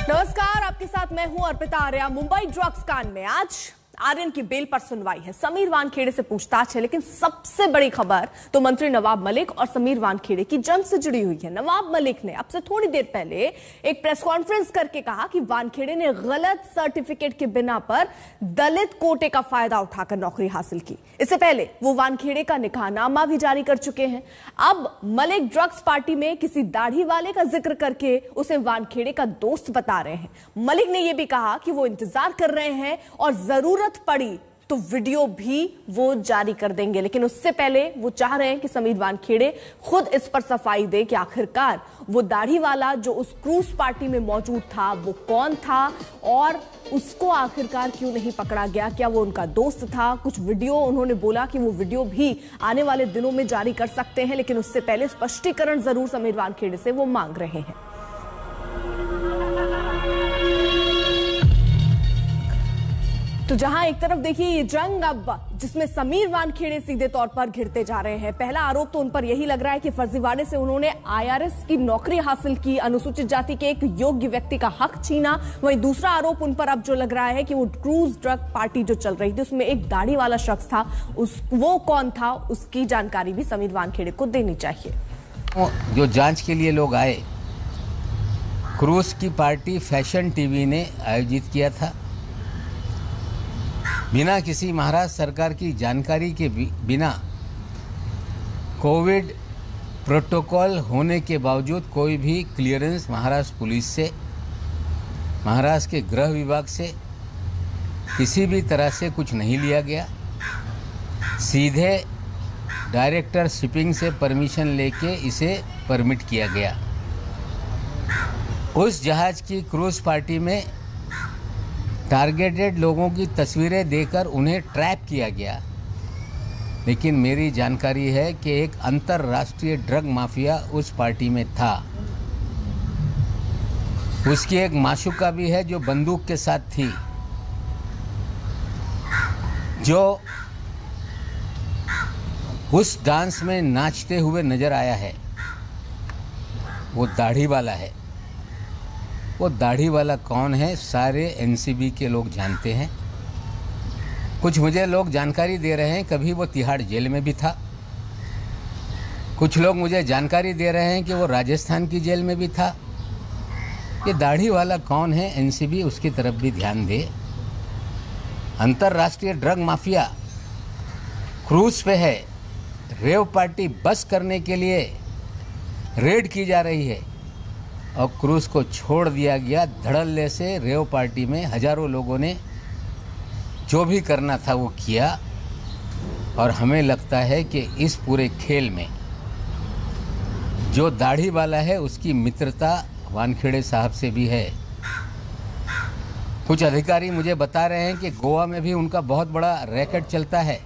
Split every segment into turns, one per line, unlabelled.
नमस्कार, आपके साथ मैं हूं अर्पिता आर्या। मुंबई ड्रग्स कांड में आज आर्यन की बेल पर सुनवाई है। समीर वानखेड़े से पूछताछ है, लेकिन सबसे बड़ी खबर तो मंत्री नवाब मलिक और समीर वानखेड़े की जंग से जुड़ी हुई है। नवाब मलिक ने अब से थोड़ी देर पहले एक प्रेस कॉन्फ्रेंस करके कहा कि वानखेड़े ने गलत सर्टिफिकेट के बिना पर दलित कोटे का फायदा उठाकर नौकरी हासिल की। इससे पहले वो वानखेड़े का निकाहनामा भी जारी कर चुके हैं। अब मलिक ड्रग्स पार्टी में किसी दाढ़ी वाले का जिक्र करके उसे वानखेड़े का दोस्त बता रहे हैं। मलिक ने यह भी कहा कि वो इंतजार कर रहे हैं और जरूरत पड़ी तो वीडियो भी वो जारी कर देंगे, लेकिन उससे पहले वो चाह रहे हैं कि समीर वानखेड़े खुद इस पर सफाई दे कि आखिरकार वो दाढ़ी वाला जो उस क्रूज पार्टी में मौजूद था वो कौन था और उसको आखिरकार क्यों नहीं पकड़ा गया। क्या वो उनका दोस्त था? कुछ वीडियो उन्होंने बोला कि वो वीडियो भी आने वाले दिनों में जारी कर सकते हैं, लेकिन उससे पहले स्पष्टीकरण जरूर समीर वानखेड़े से वो मांग रहे हैं। तो जहां एक तरफ देखिए ये जंग अब जिसमें समीर वानखेड़े सीधे तौर पर घिरते जा रहे हैं। पहला आरोप तो उन पर यही लग रहा है कि फर्जीवाड़े से उन्होंने IRS की नौकरी हासिल की, अनुसूचित जाति के एक योग्य व्यक्ति का हक छीना। वहीं दूसरा आरोप उन पर अब जो लग रहा है कि वो क्रूज ड्रग पार्टी जो चल रही थी उसमें एक दाढ़ी वाला शख्स था, वो कौन था उसकी जानकारी भी समीर वानखेड़े को देनी चाहिए।
जो जांच के लिए लोग आए, क्रूज की पार्टी फैशन टीवी ने आयोजित किया था। बिना किसी महाराष्ट्र सरकार की जानकारी के बिना कोविड प्रोटोकॉल होने के बावजूद कोई भी क्लियरेंस महाराष्ट्र पुलिस से, महाराष्ट्र के गृह विभाग से किसी भी तरह से कुछ नहीं लिया गया। सीधे डायरेक्टर शिपिंग से परमिशन लेके इसे परमिट किया गया। उस जहाज की क्रूज पार्टी में टारगेटेड लोगों की तस्वीरें देकर उन्हें ट्रैप किया गया, लेकिन मेरी जानकारी है कि एक अंतर्राष्ट्रीय ड्रग माफिया उस पार्टी में था। उसकी एक माशूका भी है जो बंदूक के साथ थी, जो उस डांस में नाचते हुए नजर आया है। वो दाढ़ी वाला है। वो दाढ़ी वाला कौन है सारे NCB के लोग जानते हैं। कुछ मुझे लोग जानकारी दे रहे हैं कभी वो तिहाड़ जेल में भी था। कुछ लोग मुझे जानकारी दे रहे हैं कि वो राजस्थान की जेल में भी था। ये दाढ़ी वाला कौन है NCB उसकी तरफ भी ध्यान दे। अंतर्राष्ट्रीय ड्रग माफिया क्रूज पे है। रेव पार्टी बस करने के लिए रेड की जा रही है और क्रूज को छोड़ दिया गया। धड़ल्ले से रेव पार्टी में हजारों लोगों ने जो भी करना था वो किया। और हमें लगता है कि इस पूरे खेल में जो दाढ़ी वाला है उसकी मित्रता वानखेड़े साहब से भी है। कुछ अधिकारी मुझे बता रहे हैं कि गोवा में भी उनका बहुत बड़ा रैकेट चलता है,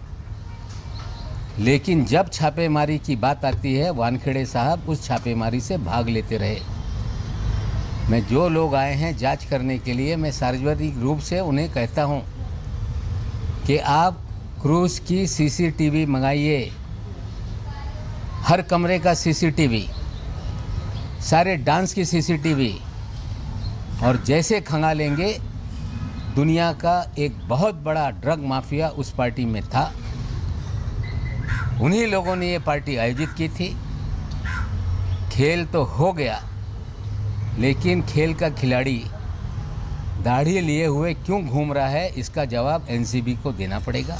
लेकिन जब छापेमारी की बात आती है वानखेड़े साहब उस छापेमारी से भाग लेते रहे। मैं जो लोग आए हैं जांच करने के लिए, मैं सार्वजनिक रूप से उन्हें कहता हूं कि आप क्रूज की CCTV मंगाइए, हर कमरे का CCTV, सारे डांस की CCTV, और जैसे खंगालेंगे दुनिया का एक बहुत बड़ा ड्रग माफिया उस पार्टी में था। उन्हीं लोगों ने ये पार्टी आयोजित की थी। खेल तो हो गया, लेकिन खेल का खिलाड़ी दाढ़ी लिए हुए क्यों घूम रहा है इसका जवाब NCB को देना पड़ेगा।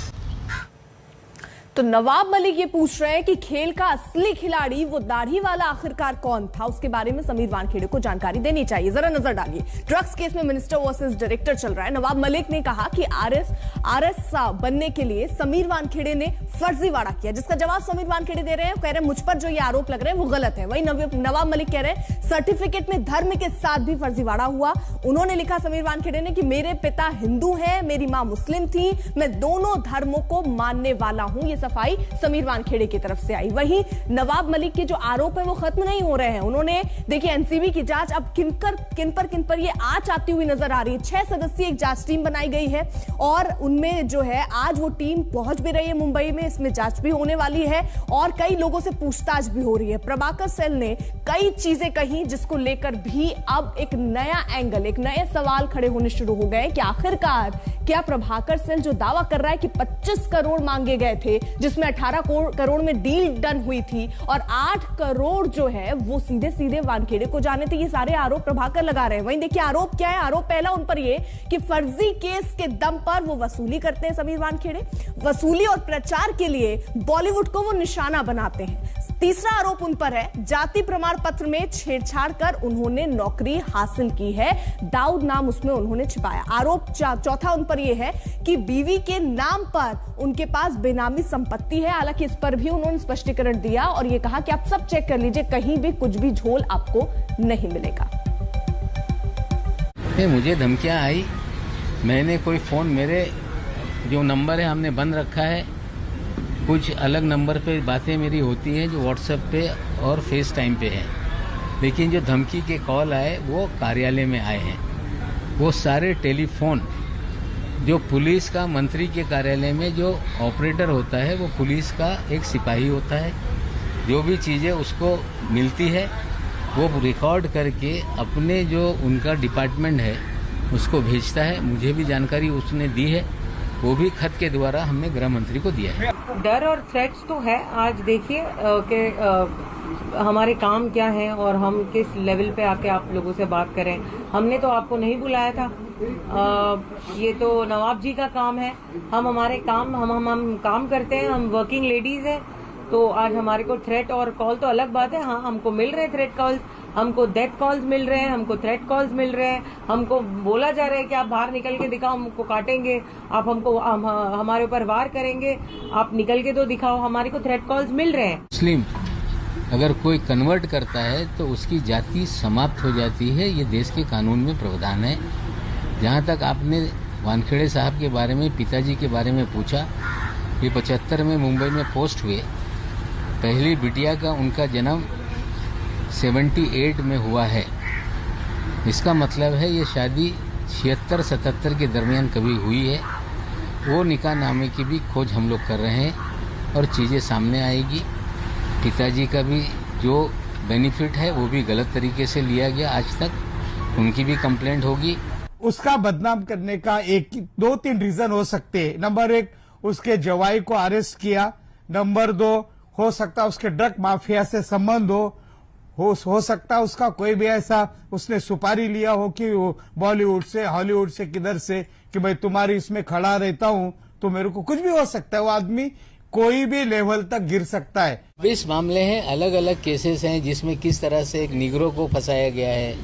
तो नवाब मलिक ये पूछ रहे हैं कि खेल का असली खिलाड़ी वो दाढ़ी वाला आखिरकार कौन था, उसके बारे में समीर वानखेड़े को जानकारी देनी चाहिए। जरा नजर डालिए, ड्रग्स केस में मिनिस्टर वर्सेस डायरेक्टर चल रहा है। नवाब मलिक ने कहा कि RS बनने के लिए समीर वानखेड़े ने फर्जीवाड़ा किया, जिसका जवाब समीर वानखेड़े दे रहे हैं। कह रहे हैं मुझ पर जो ये आरोप लग रहे हैं वो गलत है। वहीं नवाब मलिक कह रहे हैं सर्टिफिकेट में धर्म के साथ भी फर्जीवाड़ा हुआ। उन्होंने लिखा समीर वानखेड़े ने कि मेरे पिता हिंदू हैं, मेरी मां मुस्लिम थी, मैं दोनों धर्मों को मानने वाला हूं। ये सफाई समीर वानखेड़े की तरफ से आई। वहीं नवाब मलिक के जो आरोप है वो खत्म नहीं हो रहे हैं। उन्होंने देखिए एनसीबी की जांच अब किन पर ये आज आती हुई नजर आ रही है। 6 सदस्यीय एक जांच टीम बनाई गई है और उनमें जो है आज वो टीम पहुंच भी रही है मुंबई में। इसमें जांच भी होने वाली है और कई लोगों से पूछताछ भी हो रही है। प्रभाकर सेल ने कई चीजें कही जिसको लेकर भी अब एक नया एंगल, एक नए सवाल खड़े होने शुरू हो गए कि आखिरकार क्या प्रभाकर सेल जो दावा कर रहा है कि 25 करोड़ मांगे गए थे, जिसमें 18 करोड़ में डील डन हुई थी और 8 करोड़ जो है वो सीधे सीधे वानखेड़े को जाने थे। ये सारे आरोप प्रभाकर लगा रहे हैं। वहीं देखिए आरोप क्या है। आरोप पहला उन पर ये कि फर्जी केस के दम पर वो वसूली करते हैं समीर वानखेड़े, वसूली और प्रचार के लिए बॉलीवुड को वो निशाना बनाते हैं। तीसरा आरोप उन पर है जाति प्रमाण पत्र में छेड़छाड़ कर उन्होंने नौकरी हासिल की है, दाऊद नाम उसमें उन्होंने छिपाया। आरोप चौथा उन पर यह है कि बीवी के नाम पर उनके पास बेनामी संपत्ति है। हालांकि इस पर भी उन्होंने स्पष्टीकरण दिया और यह कहा कि आप सब चेक कर लीजिए, कहीं भी कुछ भी झोल आपको नहीं मिलेगा।
मुझे धमकियां आई, मैंने कोई फोन, मेरे जो नंबर है हमने बंद रखा है। कुछ अलग नंबर पे बातें मेरी होती हैं जो व्हाट्सएप पे और फेस टाइम पे है, लेकिन जो धमकी के कॉल आए वो कार्यालय में आए हैं। वो सारे टेलीफोन जो पुलिस का, मंत्री के कार्यालय में जो ऑपरेटर होता है वो पुलिस का एक सिपाही होता है। जो भी चीज़ें उसको मिलती है वो रिकॉर्ड करके अपने जो उनका डिपार्टमेंट है उसको भेजता है। मुझे भी जानकारी उसने दी है, वो भी खत के द्वारा हमने गृह मंत्री को दिया है।
डर और थ्रेट्स तो है। आज देखिए कि हमारे काम क्या है और हम किस लेवल पे आके आप लोगों से बात करें। हमने तो आपको नहीं बुलाया था, ये तो नवाब जी का काम है। हम हमारे काम हम काम करते हैं, हम वर्किंग लेडीज हैं। तो आज हमारे को थ्रेट और कॉल तो अलग बात है। हाँ, हमको मिल रहे हैं थ्रेट कॉल्स, हमको डेथ कॉल्स मिल रहे हैं, हमको थ्रेट कॉल्स मिल रहे हैं। हमको बोला जा रहा है कि आप बाहर निकल के दिखाओ, हमको काटेंगे, आप हमको हमारे ऊपर वार करेंगे, आप निकल के तो दिखाओ। हमारे को थ्रेट कॉल्स मिल रहे हैं।
मुस्लिम अगर कोई कन्वर्ट करता है तो उसकी जाति समाप्त हो जाती है। ये देश के कानून में प्रावधान है। जहाँ तक आपने वानखेड़े साहब के बारे में, पिताजी के बारे में पूछा, ये 75 में मुंबई में पोस्ट हुए। पहली बिटिया का उनका जन्म 78 में हुआ है। इसका मतलब है ये शादी 76-77 के दरमियान कभी हुई है। वो निकाह नामे की भी खोज हम लोग कर रहे हैं और चीज़ें सामने आएगी। पिताजी का भी जो बेनिफिट है वो भी गलत तरीके से लिया गया आज तक, उनकी भी कंप्लेंट होगी।
उसका बदनाम करने का 2-3 रीजन हो सकते हैं। नंबर 1, उसके जवाई को अरेस्ट किया। नंबर 2, हो सकता है उसके ड्रग माफिया से संबंध हो सकता है उसका कोई भी ऐसा उसने सुपारी लिया हो कि वो बॉलीवुड से, हॉलीवुड से, किधर से, कि भाई तुम्हारी इसमें खड़ा रहता हूं तो मेरे को कुछ भी हो सकता है। वो आदमी कोई भी लेवल तक गिर सकता है।
20 मामले हैं, अलग अलग केसेस हैं जिसमें किस तरह से एक निगरो को फंसाया गया है,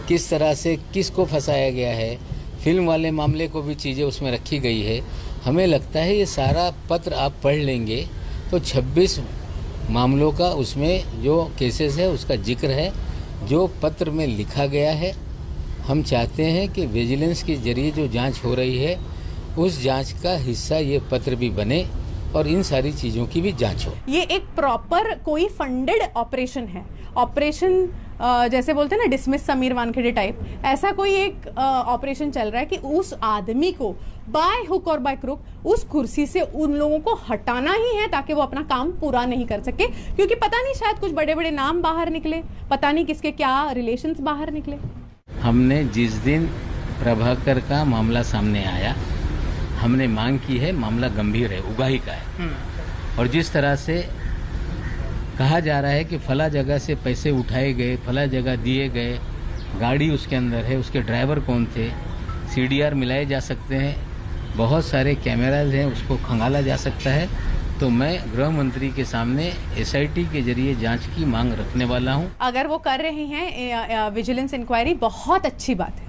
किस तरह से किसको फंसाया गया है। फिल्म वाले मामले को भी चीज़ें उसमें रखी गई है। हमें लगता है ये सारा पत्र आप पढ़ लेंगे तो 26 मामलों का उसमें जो केसेस है उसका जिक्र है, जो पत्र में लिखा गया है। हम चाहते हैं कि विजिलेंस के जरिए जो जांच हो रही है उस जांच का हिस्सा ये पत्र भी बने और इन सारी चीज़ों की भी जांच हो।
ये एक प्रॉपर कोई फंडेड ऑपरेशन है। ऑपरेशन जैसे बोलते हैं ना डिसमिस समीर वानखेड़े टाइप, ऐसा कोई एक ऑपरेशन चल रहा है कि उस आदमी को बाय हुक और बाय क्रुक उस कुर्सी से उन लोगों को हटाना ही है ताकि वो अपना काम पूरा नहीं कर सके। क्योंकि पता नहीं, शायद कुछ बड़े बड़े नाम बाहर निकले, पता नहीं किसके क्या रिलेशंस बाहर निकले।
हमने जिस दिन प्रभाकर का मामला सामने आया, हमने मांग की है, मामला गंभीर है, उगाही का है। और जिस तरह से कहा जा रहा है कि फला जगह से पैसे उठाए गए, फला जगह दिए गए, गाड़ी उसके अंदर है, उसके ड्राइवर कौन थे, CDR मिलाए जा सकते हैं, बहुत सारे कैमराज हैं, उसको खंगाला जा सकता है। तो मैं गृह मंत्री के सामने SIT के जरिए जांच की मांग रखने वाला हूं।
अगर वो कर रहे हैं विजिलेंस इंक्वायरी, बहुत अच्छी बात है,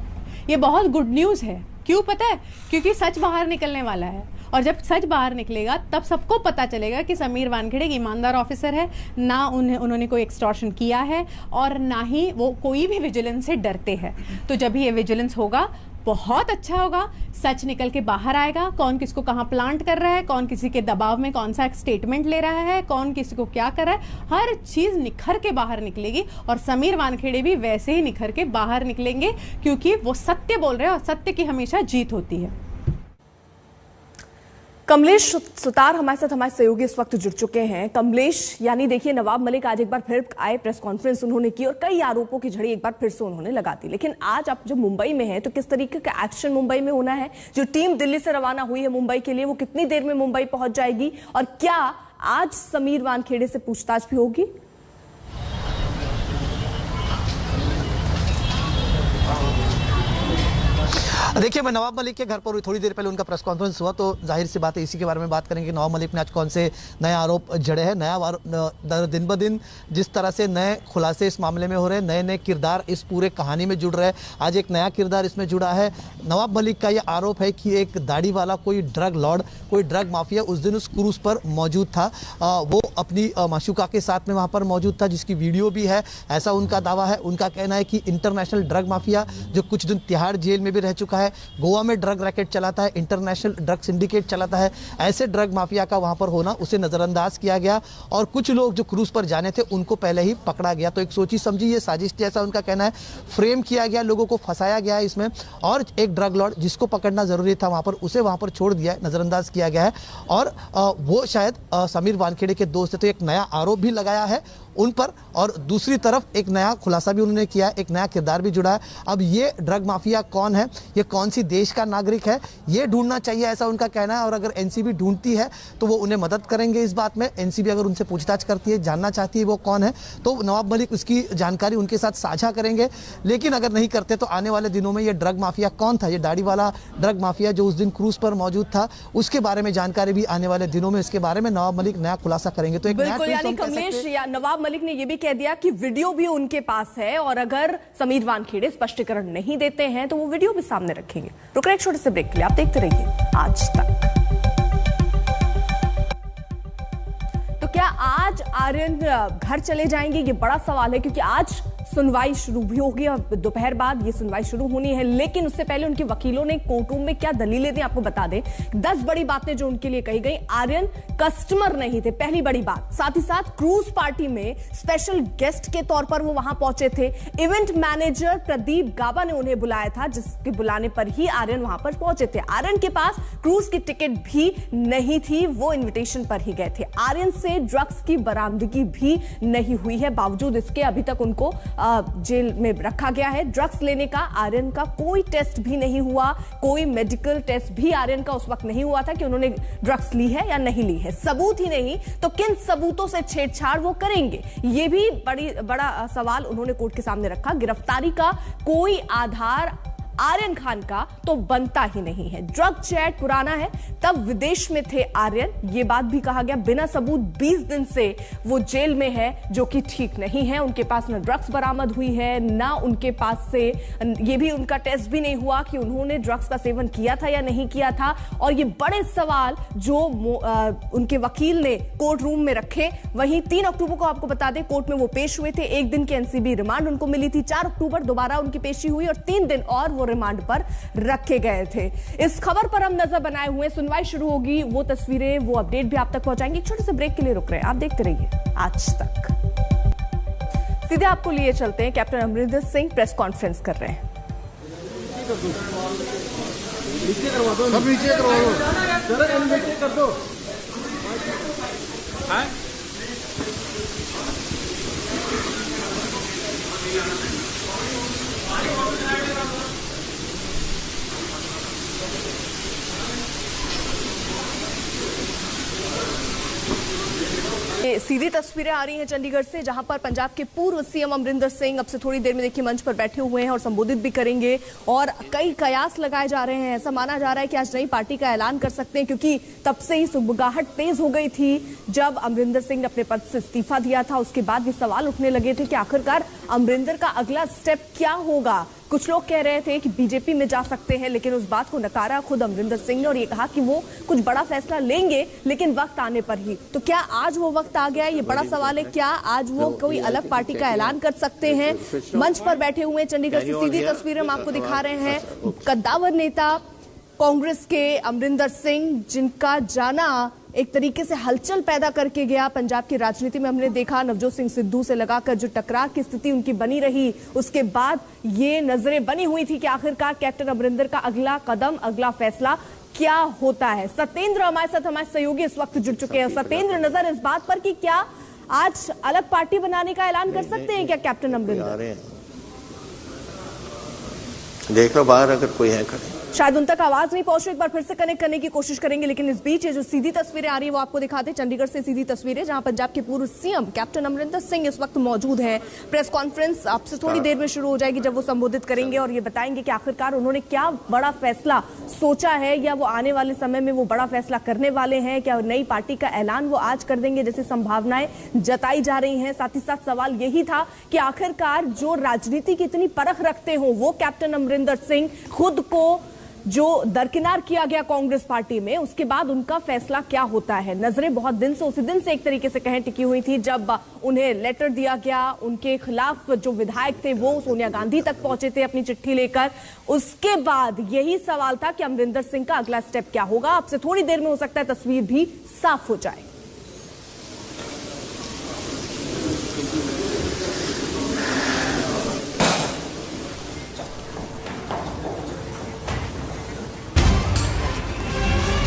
ये बहुत गुड न्यूज है। क्यों पता है? क्योंकि सच बाहर निकलने वाला है और जब सच बाहर निकलेगा तब सबको पता चलेगा कि समीर वानखेड़े एक ईमानदार ऑफिसर है, ना उन्होंने कोई एक्सटॉर्शन किया है और ना ही वो कोई भी विजिलेंस से डरते हैं। तो जब ये विजिलेंस होगा बहुत अच्छा होगा, सच निकल के बाहर आएगा, कौन किसको कहां प्लांट कर रहा है, कौन किसी के दबाव में कौन सा स्टेटमेंट ले रहा है, कौन किसी को क्या कर रहा है, हर चीज निखर के बाहर निकलेगी और समीर वानखेड़े भी वैसे ही निखर के बाहर निकलेंगे, क्योंकि वो सत्य बोल रहे हैं और सत्य की हमेशा जीत होती है।
कमलेश सुतार हमारे साथ, हमारे सहयोगी इस वक्त जुड़ चुके हैं। कमलेश, यानी देखिए नवाब मलिक आज एक बार फिर आए, प्रेस कॉन्फ्रेंस उन्होंने की और कई आरोपों की झड़ी एक बार फिर से उन्होंने लगा दी, लेकिन आज आप जब मुंबई में हैं तो किस तरीके का एक्शन मुंबई में होना है? जो टीम दिल्ली से रवाना हुई है मुंबई के लिए, वो कितनी देर में मुंबई पहुंच जाएगी और क्या आज समीर वानखेड़े से पूछताछ भी होगी?
देखिए, मैं नवाब मलिक के घर पर थोड़ी देर पहले उनका प्रेस कॉन्फ्रेंस हुआ, तो जाहिर सी बात है इसी के बारे में बात करेंगे। नवाब मलिक ने आज कौन से नए आरोप जड़े हैं, दिन ब दिन जिस तरह से नए खुलासे इस मामले में हो रहे हैं, नए नए किरदार इस पूरे कहानी में जुड़ रहे हैं। आज एक नया किरदार इसमें जुड़ा है। नवाब मलिक का यह आरोप है कि एक दाढ़ी वाला कोई ड्रग लॉर्ड, कोई ड्रग माफिया उस दिन उस क्रूज पर मौजूद था। वो अपनी माशूका के साथ में वहाँ पर मौजूद था, जिसकी वीडियो भी है, ऐसा उनका दावा है। उनका कहना है कि इंटरनेशनल ड्रग माफिया जो कुछ दिन तिहाड़ जेल में भी रह चुका है, गोवा में ड्रग रैकेट चलाता है, इंटरनेशनल ड्रग सिंडिकेट चलाता है, ऐसे ड्रग माफिया का वहां पर होना उसे नजरअंदाज किया गया और कुछ लोग जो क्रूज पर जाने थे उनको पहले ही पकड़ा गया। तो एक सोची समझी ये साजिश जैसा उनका कहना है, फ्रेम किया गया, लोगों को फंसाया गया है इसमें और एक ड्रग लॉर्ड जिसको पकड़ना जरूरी था वहां पर, उसे वहां पर छोड़ दिया है, नजरअंदाज किया गया है और वो शायद समीर वानखेड़े के दोस्त थे। तो एक नया आरोप भी लगाया है उन पर और दूसरी तरफ एक नया खुलासा भी उन्होंने किया है, एक नया किरदार भी जुड़ा है। अब ये ड्रग माफिया कौन है, ये कौन सी देश का नागरिक है, ये ढूंढना चाहिए, ऐसा उनका कहना है। और अगर एनसीबी ढूंढती है तो वो उन्हें मदद करेंगे इस बात में। एनसीबी अगर उनसे पूछताछ करती है, जानना चाहती है वो कौन है, तो नवाब मलिक उसकी जानकारी उनके साथ साझा करेंगे। लेकिन अगर नहीं करते तो आने वाले दिनों में ये ड्रग माफिया कौन था, ये दाढ़ी वाला ड्रग माफिया जो उस दिन क्रूज पर मौजूद था, उसके बारे में जानकारी भी आने वाले दिनों में इसके बारे में नवाब मलिक नया खुलासा करेंगे। तो एक
बिल्कुल, यानी कमलेश, नवाब मलिक ने यह भी कह दिया कि वीडियो भी उनके पास है और अगर समीर वानखेड़े स्पष्टीकरण नहीं देते हैं तो वो वीडियो भी सामने रखेंगे। रुक रहे एक छोटे से ब्रेक के लिए, आप देखते रहिए आज तक। तो क्या आज आर्यन घर चले जाएंगे, ये बड़ा सवाल है, क्योंकि आज सुनवाई शुरू भी होगी और दोपहर बाद ये सुनवाई शुरू होनी है। लेकिन उससे पहले उनके वकीलों ने कोर्ट रूम में क्या दलीलें दी आपको बता दें। 10 बड़ी बातें जो उनके लिए कही गई। आर्यन कस्टमर नहीं थे, पहली बड़ी बात। साथ ही साथ क्रूज पार्टी में स्पेशल गेस्ट के तौर पर वो वहां पहुंचे थे। इवेंट मैनेजर प्रदीप गाबा ने उन्हें बुलाया था, जिसके बुलाने पर ही आर्यन वहां पर पहुंचे थे। आर्यन के पास क्रूज की टिकट भी नहीं थी, वो इन्विटेशन पर ही गए थे। आर्यन से ड्रग्स की बरामदगी भी नहीं हुई है, बावजूद इसके अभी तक उनको जेल में रखा गया है। ड्रग्स लेने का आर्यन का कोई टेस्ट भी नहीं हुआ, कोई मेडिकल टेस्ट भी आर्यन का उस वक्त नहीं हुआ था कि उन्होंने ड्रग्स ली है या नहीं ली है। सबूत ही नहीं तो किन सबूतों से छेड़छाड़ वो करेंगे, ये भी बड़ा सवाल उन्होंने कोर्ट के सामने रखा। गिरफ्तारी का कोई आधार आर्यन खान का तो बनता ही नहीं है। ड्रग चैट पुराना है, तब विदेश में थे आर्यन, ये बात भी कहा गया। बिना सबूत 20 दिन से वो जेल में है, जो कि ठीक नहीं है। उनके पास न ड्रग्स बरामद हुई है, ना उनके पास से ये भी उनका टेस्ट भी नहीं हुआ कि उन्होंने ड्रग्स का सेवन किया था या नहीं किया था। और ये बड़े सवाल जो उनके वकील ने कोर्ट रूम में रखे। वहीं 3 अक्टूबर को आपको बता दें कोर्ट में वो पेश हुए थे। 1 दिन की एनसीबी रिमांड उनको मिली थी। 4 अक्टूबर दोबारा उनकी पेशी हुई और 3 दिन और वो रिमांड पर रखे गए थे। इस खबर पर हम नजर बनाए हुए, सुनवाई शुरू होगी, वो तस्वीरें, वो अपडेट भी आप तक पहुंचाएंगे। एक छोटे से ब्रेक के लिए रुक रहे हैं, आप देखते रहिए आज तक। सीधे आपको लिए चलते हैं, captain Amarinder Singh press conference कर रहे हैं।
नीचे कर दो।
सीधी तस्वीरें आ रही हैं चंडीगढ़ से, जहां पर पंजाब के पूर्व सीएम अमरिंदर सिंह अब से थोड़ी देर में देखिए मंच पर बैठे हुए हैं और संबोधित भी करेंगे। और कई कयास लगाए जा रहे हैं, ऐसा माना जा रहा है कि आज नई पार्टी का ऐलान कर सकते हैं, क्योंकि तब से ही सुगबुगाहट तेज हो गई थी जब अमरिंदर सिंह ने अपने पद से इस्तीफा दिया था। उसके बाद भी सवाल उठने लगे थे कि आखिरकार अमरिंदर का अगला स्टेप क्या होगा, कुछ लोग कह रहे थे कि बीजेपी में जा सकते हैं, लेकिन उस बात को नकारा खुद अमरिंदर सिंह ने और ये कहा कि वो कुछ बड़ा फैसला लेंगे लेकिन वक्त आने पर ही। तो क्या आज वो वक्त आ गया, ये बड़ा सवाल है। क्या आज वो कोई अलग पार्टी का ऐलान कर सकते हैं? मंच पर बैठे हुए चंडीगढ़ से सीधी तस्वीरें हम आपको दिखा रहे हैं। कद्दावर नेता कांग्रेस के अमरिंदर सिंह, जिनका जाना एक तरीके से हलचल पैदा करके गया पंजाब की राजनीति में। हमने देखा नवजोत सिंह सिद्धू से लगाकर जो टकराव की स्थिति उनकी बनी रही, उसके बाद ये नजरें बनी हुई थी कि आखिरकार कैप्टन अमरिंदर का अगला कदम, अगला फैसला क्या होता है। सत्येंद्र हमारे साथ, हमारे सहयोगी इस वक्त जुड़ चुके हैं। सत्येंद्र, नजर इस बात पर कि क्या आज अलग पार्टी बनाने का ऐलान कर सकते हैं क्या कैप्टन अमरिंदर?
देख लो बाहर अगर कोई है खड़े।
शायद उन तक आवाज नहीं पहुंच रही, एक बार फिर से कनेक्ट करने की कोशिश करेंगे। लेकिन इस बीच ये जो सीधी तस्वीरें आ रही है वो आपको दिखाते हैं, चंडीगढ़ से सीधी तस्वीरें, जहां पंजाब के पूर्व सीएम कैप्टन अमरिंदर सिंह इस वक्त मौजूद हैं। प्रेस कॉन्फ्रेंस आपसे थोड़ी देर में शुरू हो जाएगी, जब वो संबोधित करेंगे और ये बताएंगे कि आखिरकार उन्होंने क्या बड़ा फैसला सोचा है, या वो आने वाले समय में वो बड़ा फैसला करने वाले हैं। क्या नई पार्टी का ऐलान वो आज कर देंगे, जैसी संभावनाएं जताई जा रही हैं। साथ ही साथ सवाल यही था कि आखिरकार जो राजनीति की इतनी परख रखते हो वो कैप्टन अमरिंदर सिंह, खुद को जो दरकिनार किया गया कांग्रेस पार्टी में, उसके बाद उनका फैसला क्या होता है। नजरें बहुत दिन से, उसी दिन से एक तरीके से कहें टिकी हुई थी जब उन्हें लेटर दिया गया। उनके खिलाफ जो विधायक थे वो सोनिया गांधी तक पहुंचे थे अपनी चिट्ठी लेकर। उसके बाद यही सवाल था कि अमरिंदर सिंह का अगला स्टेप क्या होगा। अब से थोड़ी देर में हो सकता है तस्वीर भी साफ हो जाए।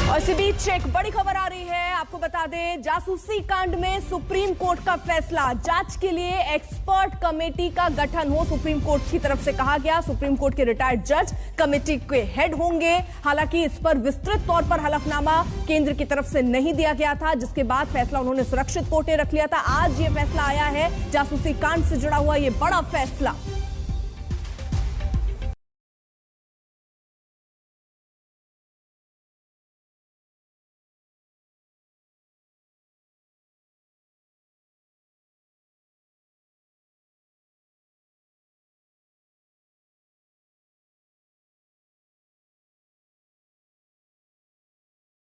और इसी बीच एक बड़ी खबर आ रही है, आपको बता दें, जासूसी कांड में सुप्रीम कोर्ट का फैसला। जांच के लिए एक्सपर्ट कमेटी का गठन हो, सुप्रीम कोर्ट की तरफ से कहा गया। सुप्रीम कोर्ट के रिटायर्ड जज कमेटी के हेड होंगे। हालांकि इस पर विस्तृत तौर पर हलफनामा केंद्र की तरफ से नहीं दिया गया था, जिसके बाद फैसला उन्होंने सुरक्षित कोर्ट ने रख लिया था। आज ये फैसला आया है, जासूसी कांड से जुड़ा हुआ ये बड़ा फैसला।